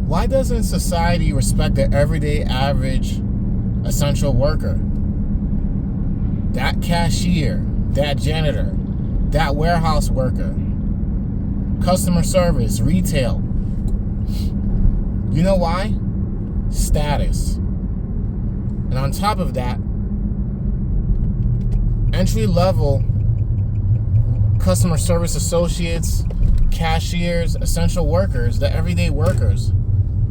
Why doesn't society respect the everyday average essential worker? That cashier, that janitor, that warehouse worker, customer service, retail. You know why? Status. And on top of that, entry-level customer service associates, cashiers, essential workers, the everyday workers,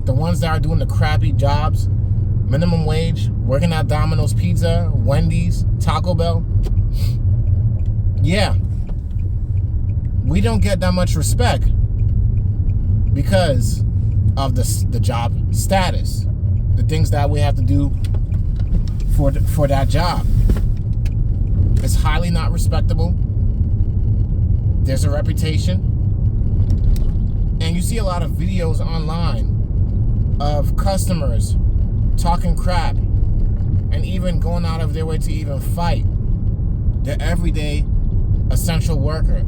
the ones that are doing the crappy jobs, minimum wage, working at Domino's Pizza, Wendy's, Taco Bell. Yeah, we don't get that much respect because of the job status, the things that we have to do for that job. It's highly not respectable. There's a reputation. And you see a lot of videos online of customers talking crap and even going out of their way to even fight the everyday essential worker.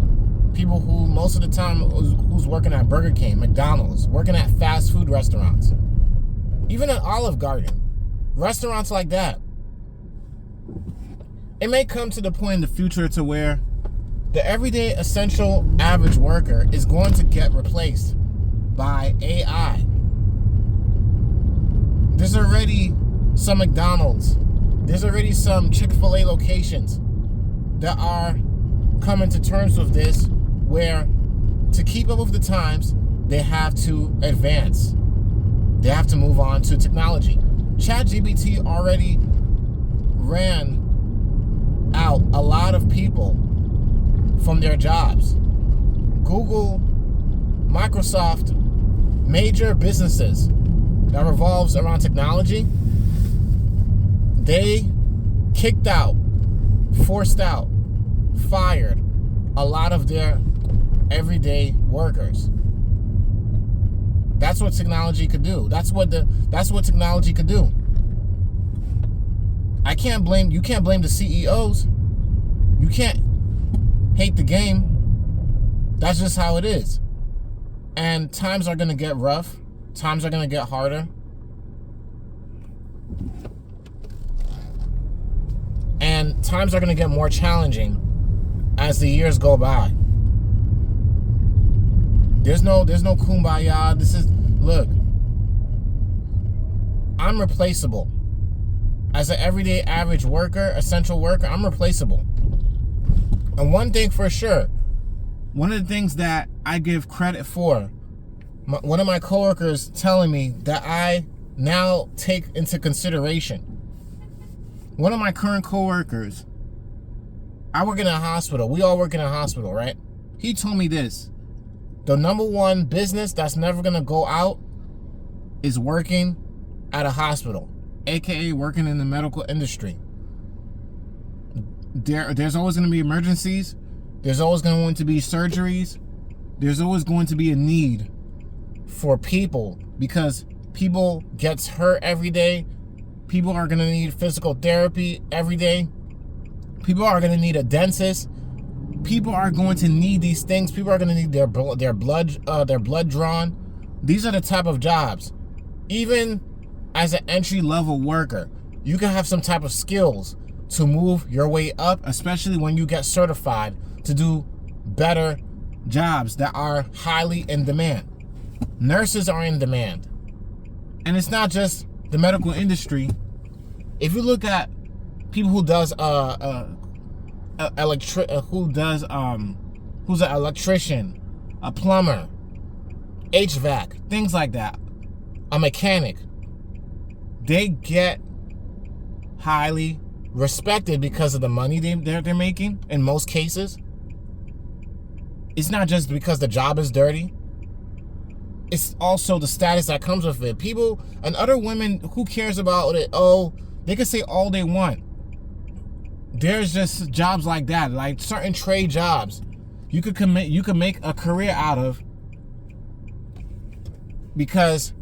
People who most of the time who's working at Burger King, McDonald's, working at fast food restaurants, even at Olive Garden, restaurants like that. It may come to the point in the future to where the everyday essential average worker is going to get replaced by AI. There's already some McDonald's, there's already some Chick-fil-A locations that are coming to terms with this, where to keep up with the times, they have to advance. They have to move on to technology. ChatGPT already ran out a lot of people from their jobs. Google, Microsoft, major businesses that revolves around technology, they kicked out, forced out, fired a lot of their everyday workers. That's what technology could do. That's what technology could do. You can't blame the CEOs. You can't hate the game. That's just how it is. And times are going to get rough. Times are going to get harder. And times are going to get more challenging as the years go by. There's no kumbaya. Look, I'm replaceable. As an everyday average worker, essential worker, I'm replaceable. And one thing for sure, one of the things that I give credit for, one of my coworkers telling me that I now take into consideration. One of my current coworkers, I work in a hospital. We all work in a hospital, right? He told me this. The number one business that's never going to go out is working at a hospital, aka working in the medical industry. There's always going to be emergencies. There's always going to be surgeries. There's always going to be a need for people because people gets hurt every day. People are going to need physical therapy every day. People are going to need a dentist. People are going to need these things. People are going to need their blood drawn. These are the type of jobs. Even as an entry-level worker, you can have some type of skills to move your way up, especially when you get certified to do better jobs that are highly in demand. Nurses are in demand. And it's not just the medical industry. If you look at people who does who's an electrician, a plumber, HVAC, things like that, a mechanic, they get highly respected because of the money they're making in most cases. It's not just because the job is dirty. It's also the status that comes with it. People and other women, who cares about it? Oh, they can say all they want. There's just jobs like that, like certain trade jobs you could make a career out of because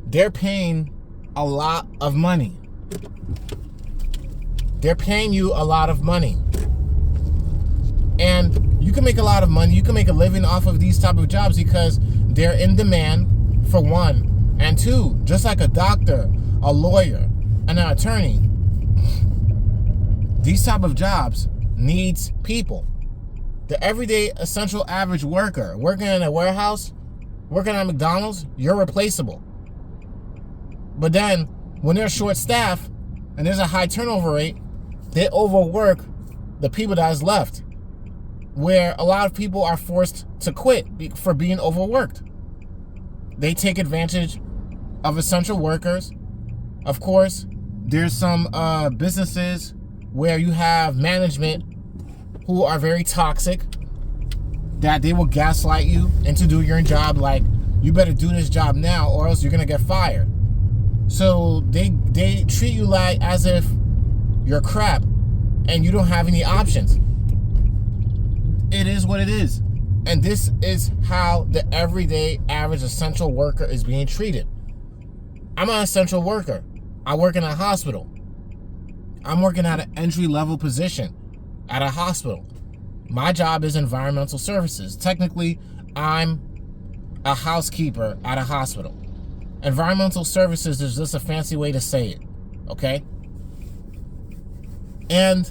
they're paying a lot of money. They're paying you a lot of money. And you can make a lot of money. You can make a living off of these type of jobs because they're in demand, for one. And two, just like a doctor, a lawyer, and an attorney, these type of jobs needs people. The everyday essential average worker working in a warehouse, working at McDonald's, you're replaceable. But then when they're short staffed and there's a high turnover rate, they overwork the people that is left, where a lot of people are forced to quit for being overworked. They take advantage of essential workers. Of course, there's some businesses where you have management who are very toxic, that they will gaslight you into doing your job, like, you better do this job now or else you're gonna get fired. So they treat you like as if you're crap and you don't have any options. It is what it is. And this is how the everyday average essential worker is being treated. I'm an essential worker. I work in a hospital. I'm working at an entry-level position at a hospital. My job is environmental services. Technically, I'm a housekeeper at a hospital. Environmental services is just a fancy way to say it, okay? And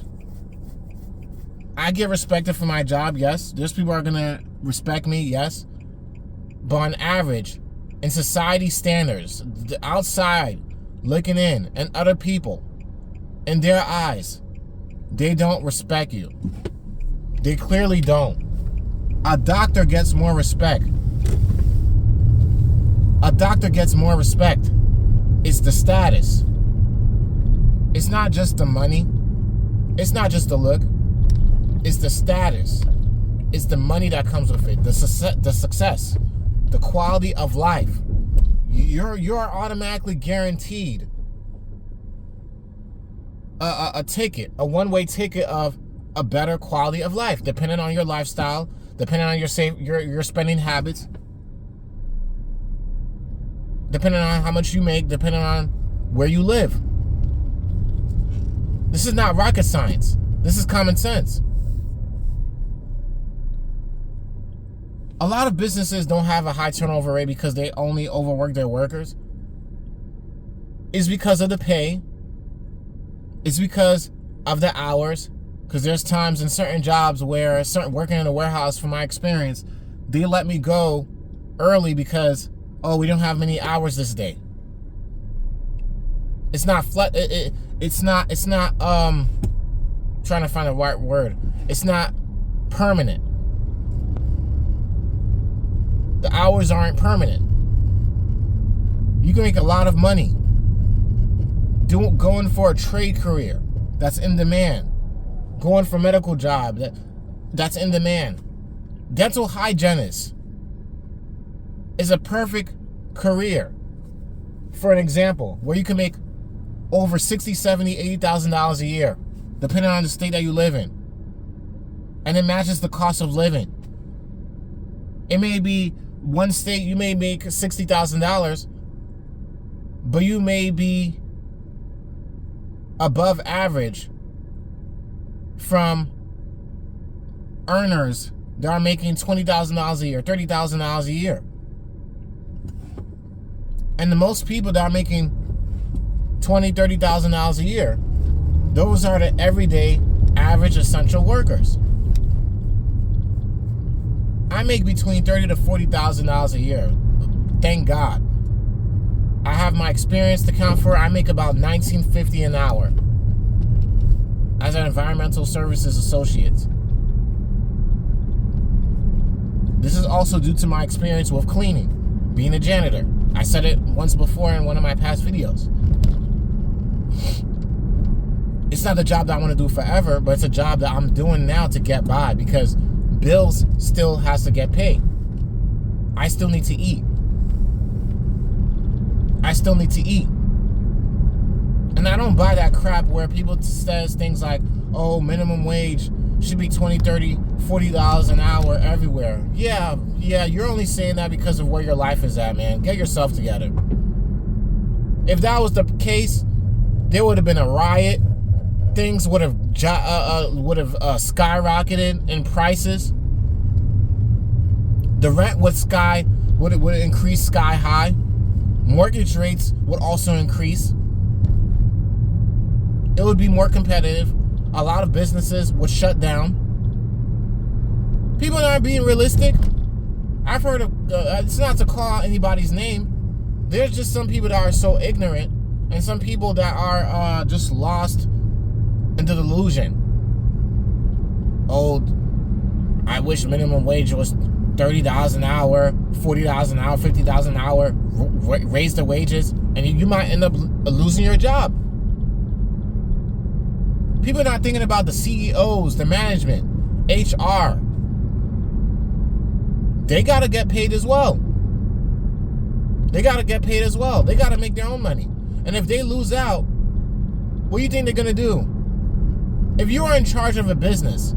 I get respected for my job, yes. There's people who are gonna respect me, yes. But on average, in society standards, the outside looking in, and other people, in their eyes, they don't respect you. They clearly don't. A doctor gets more respect. A doctor gets more respect. It's the status. It's not just the money. It's not just the look. It's the status. It's the money that comes with it. The success. The quality of life. You're automatically guaranteed a ticket, a one-way ticket of a better quality of life, depending on your lifestyle, depending on your spending habits, depending on how much you make, depending on where you live. This is not rocket science. This is common sense. A lot of businesses don't have a high turnover rate because they only overwork their workers. It's because of the pay. It's because of the hours. Because there's times in certain jobs where, working in a warehouse, from my experience, they let me go early because, oh, we don't have many hours this day. It's not trying to find the right word. It's not permanent. The hours aren't permanent. You can make a lot of money going for a trade career that's in demand. Going for a medical job that's in demand. Dental hygienist is a perfect career, for an example, where you can make over $60,000, $70,000, $80,000 a year, depending on the state that you live in. And it matches the cost of living. It may be one state you may make $60,000, but you may be above average from earners that are making $20,000 a year, $30,000 a year. And the most people that are making $20,000, $30,000 a year, those are the everyday average essential workers. I make between $30,000 to $40,000 a year. Thank God. I have my experience to count for. I make about $19.50 an hour as an environmental services associate. This is also due to my experience with cleaning, being a janitor. I said it once before in one of my past videos. It's not a job that I want to do forever, but it's a job that I'm doing now to get by, because bills still has to get paid. I still need to eat. I still need to eat. And I don't buy that crap where people says things like, oh, minimum wage should be $20, $30, $40 an hour everywhere. Yeah, you're only saying that because of where your life is at, man. Get yourself together. If that was the case, there would have been a riot. Things would have skyrocketed in prices. The rent would increase sky high. Mortgage rates would also increase. It would be more competitive. A lot of businesses would shut down. People aren't being realistic. I've heard of, it's not to call anybody's name. There's just some people that are so ignorant, and some people that are just lost into delusion. Oh, I wish minimum wage was $30 an hour, $40 an hour, $50 an hour. Raise the wages, and you might end up losing your job. People are not thinking about the CEOs, the management, HR. They got to get paid as well. They got to get paid as well. They got to make their own money. And if they lose out, what do you think they're going to do? If you are in charge of a business,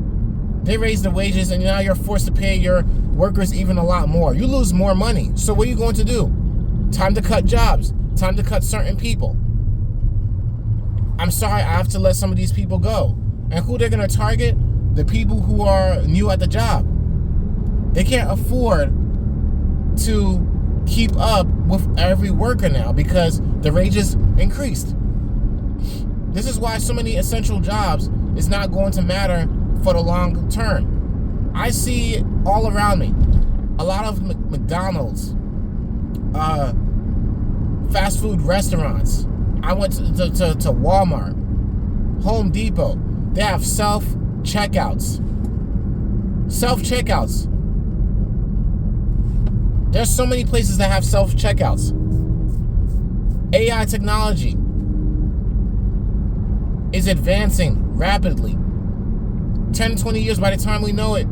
they raise the wages, and now you're forced to pay your workers even a lot more. You lose more money. So what are you going to do? Time to cut jobs. Time to cut certain people. I'm sorry, I have to let some of these people go. And who they're going to target? The people who are new at the job. They can't afford to keep up with every worker now because the wages increased. This is why so many essential jobs is not going to matter for the long term. I see all around me a lot of McDonald's, fast food restaurants. I went to Walmart, Home Depot. They have self-checkouts. Self-checkouts. There's so many places that have self-checkouts. AI technology is advancing rapidly. 10, 20 years, by the time we know it,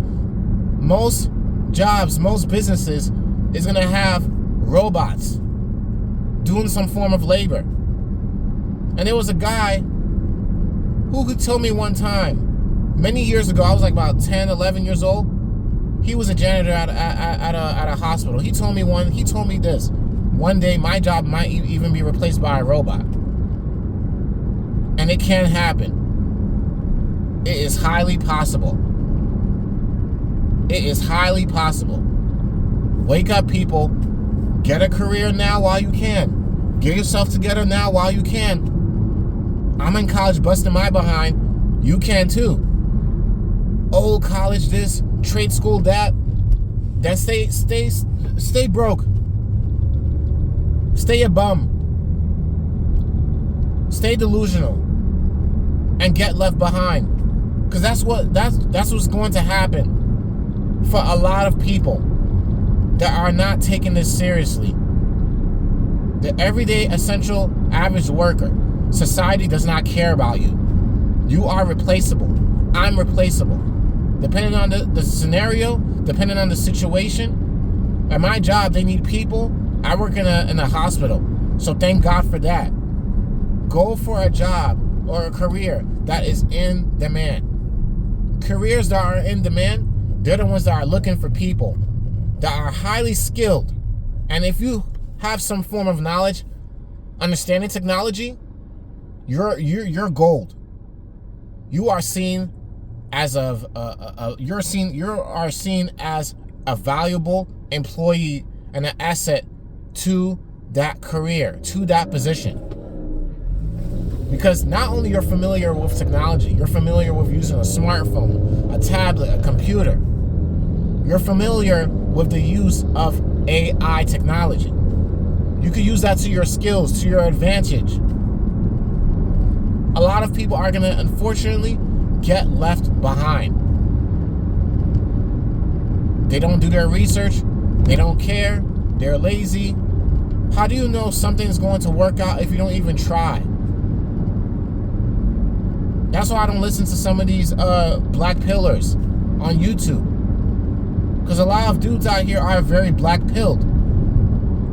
most jobs, most businesses is going to have robots doing some form of labor. And there was a guy who could tell me one time, many years ago, I was like about 10, 11 years old. He was a janitor at a hospital. He told me this. One day my job might even be replaced by a robot. And it can happen. It is highly possible. It is highly possible. Wake up, people. Get a career now while you can. Get yourself together now while you can. I'm in college busting my behind. You can too. Old college this, trade school that. Then stay broke. Stay a bum. Stay delusional. And get left behind. Because that's what's going to happen for a lot of people that are not taking this seriously. The everyday essential average worker. Society does not care about you. You are replaceable. I'm replaceable. Depending on the scenario, depending on the situation. At my job, they need people. I work in a hospital. So thank God for that. Go for a job or a career that is in demand. Careers that are in demand, they're the ones that are looking for people that are highly skilled. And if you have some form of knowledge, understanding technology, you're gold. You are seen as you are seen as a valuable employee and an asset to that career, to that position. Because not only you're familiar with technology, you're familiar with using a smartphone, a tablet, a computer. You're familiar with the use of AI technology. You can use that to your skills, to your advantage. A lot of people are going to, unfortunately, get left behind. They don't do their research. They don't care. They're lazy. How do you know something's going to work out if you don't even try? That's why I don't listen to some of these black pillars on YouTube. Because a lot of dudes out here are very black pilled.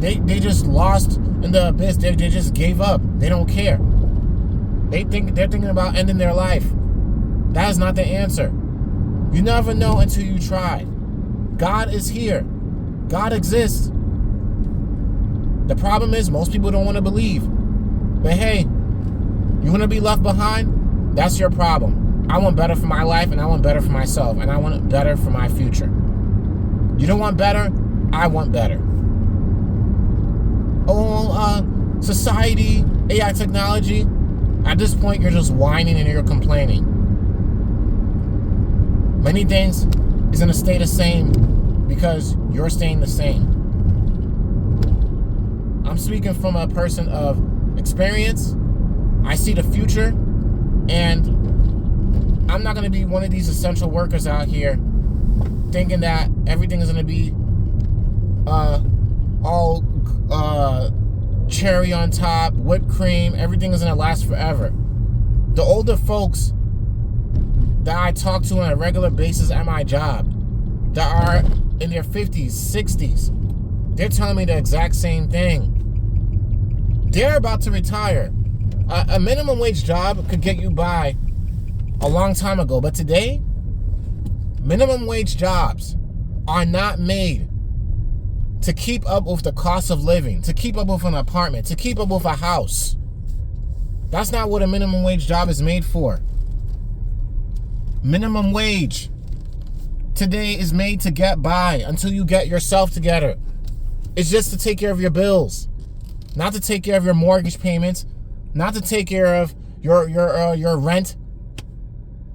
They just lost in the abyss. They just gave up. They don't care. They're thinking about ending their life. That is not the answer. You never know until you try. God is here. God exists. The problem is most people don't want to believe. But hey, you want to be left behind? That's your problem. I want better for my life, and I want better for myself, and I want better for my future. You don't want better? I want better. Oh, society, AI technology, at this point, you're just whining and you're complaining. Many things is in a state of same because you're staying the same. I'm speaking from a person of experience. I see the future, and I'm not going to be one of these essential workers out here thinking that everything is going to be all cherry on top, whipped cream, everything is going to last forever. The older folks that I talk to on a regular basis at my job that are in their 50s, 60s, they're telling me the exact same thing. They're about to retire. A minimum wage job could get you by a long time ago, but today, minimum wage jobs are not made to keep up with the cost of living, to keep up with an apartment, to keep up with a house. That's not what a minimum wage job is made for. Minimum wage today is made to get by until you get yourself together. It's just to take care of your bills, not to take care of your mortgage payments, not to take care of your rent.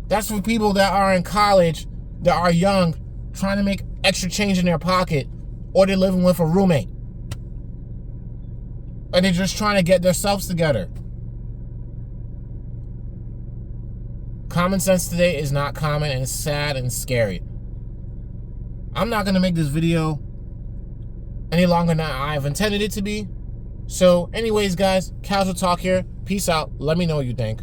That's for people that are in college, that are young, trying to make extra change in their pocket, or they're living with a roommate, and they're just trying to get themselves together. Common sense today is not common, and it's sad and scary. I'm not going to make this video any longer than I've intended it to be. So anyways, guys, casual talk here. Peace out. Let me know what you think.